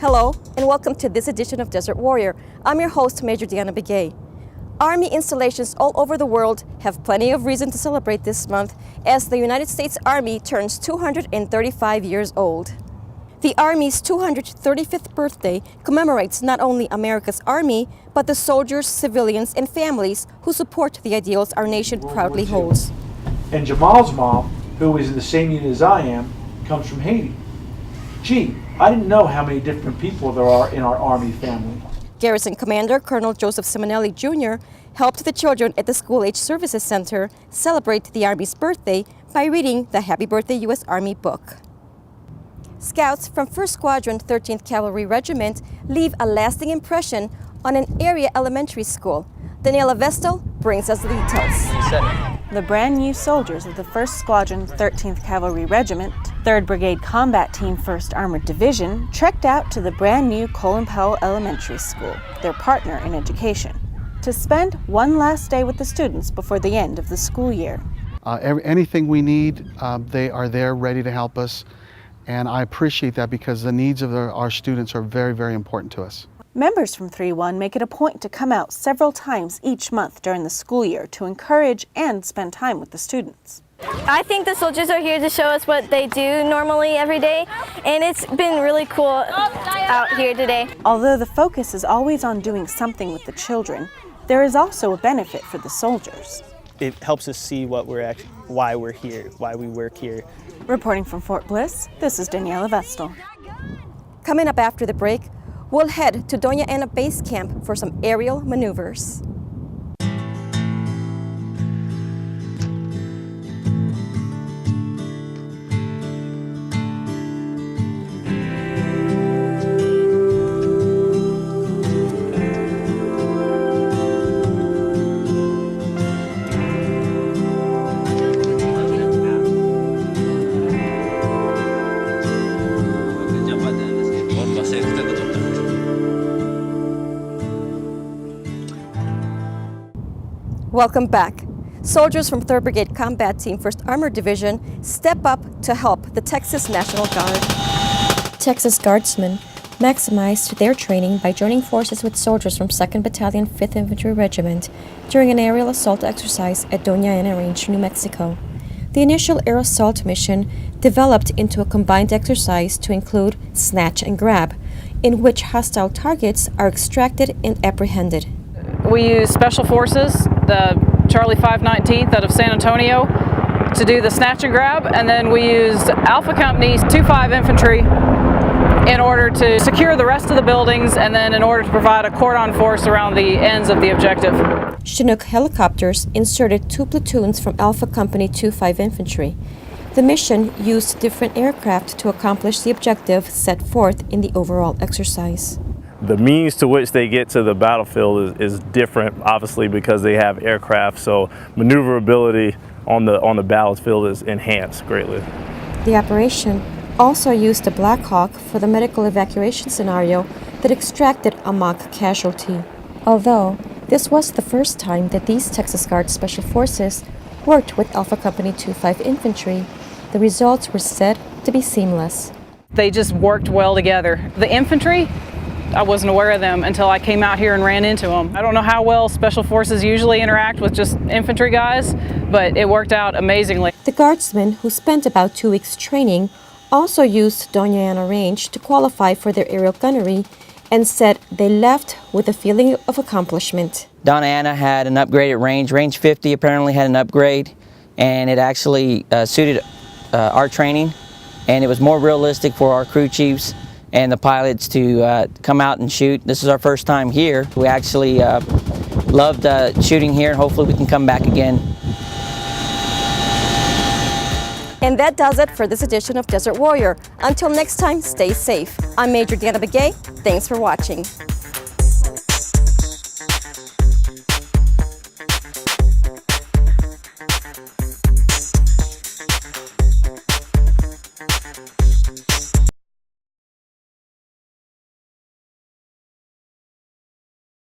Hello, and welcome to this edition of Desert Warrior. I'm your host, Major Deanna Begay. Army installations all over the world have plenty of reason to celebrate this month as the United States Army turns 235 years old. The Army's 235th birthday commemorates not only America's Army, but the soldiers, civilians, and families who support the ideals our nation proudly holds. And Jamal's mom, who is in the same unit as I am, comes from Haiti. Gee, I didn't know how many different people there are in our Army family. Garrison Commander Colonel Joseph Simonelli Jr. helped the children at the School Age Services Center celebrate the Army's birthday by reading the Happy Birthday U.S. Army book. Scouts from 1st Squadron 13th Cavalry Regiment leave a lasting impression on an area elementary school. Daniela Vestal brings us the details. The brand new soldiers of the 1st Squadron 13th Cavalry Regiment, 3rd Brigade Combat Team 1st Armored Division, trekked out to the brand new Colin Powell Elementary School, their partner in education, to spend one last day with the students before the end of the school year. Anything we need, they are there ready to help us, and I appreciate that because the needs of our students are very, very important to us. Members from 3-1 make it a point to come out several times each month during the school year to encourage and spend time with the students. I think the soldiers are here to show us what they do normally every day, and it's been really cool out here today. Although the focus is always on doing something with the children, there is also a benefit for the soldiers. It helps us see why we're here, why we work here. Reporting from Fort Bliss, this is Daniela Vestal. Coming up after the break, we'll head to Doña Ana Base Camp for some aerial maneuvers. Welcome back. Soldiers from 3rd Brigade Combat Team 1st Armored Division step up to help the Texas National Guard. Texas Guardsmen maximized their training by joining forces with soldiers from 2nd Battalion 5th Infantry Regiment during an aerial assault exercise at Doña Ana Range, New Mexico. The initial air assault mission developed into a combined exercise to include snatch and grab, in which hostile targets are extracted and apprehended. We use Special Forces, the Charlie 519th out of San Antonio, to do the snatch and grab, and then we used Alpha Company's 2-5 Infantry in order to secure the rest of the buildings and then in order to provide a cordon force around the ends of the objective. Chinook helicopters inserted 2 platoons from Alpha Company 2-5 Infantry. The mission used different aircraft to accomplish the objective set forth in the overall exercise. The means to which they get to the battlefield is different, obviously, because they have aircraft, so maneuverability on the battlefield is enhanced greatly. The operation also used a Black Hawk for the medical evacuation scenario that extracted a mock casualty. Although this was the first time that these Texas Guard Special Forces worked with Alpha Company 2-5 Infantry, the results were said to be seamless. They just worked well together. The infantry, I wasn't aware of them until I came out here and ran into them. I don't know how well Special Forces usually interact with just infantry guys, but it worked out amazingly. The Guardsmen, who spent about 2 weeks training, also used Doña Ana Range to qualify for their aerial gunnery and said they left with a feeling of accomplishment. Doña Ana had an upgraded range. Range 50 apparently had an upgrade, and it actually suited our training, and it was more realistic for our crew chiefs and the pilots to come out and shoot. This is our first time here. We actually loved shooting here, and hopefully we can come back again. And that does it for this edition of Desert Warrior. Until next time, stay safe. I'm Major Deanna Begay. Thanks for watching.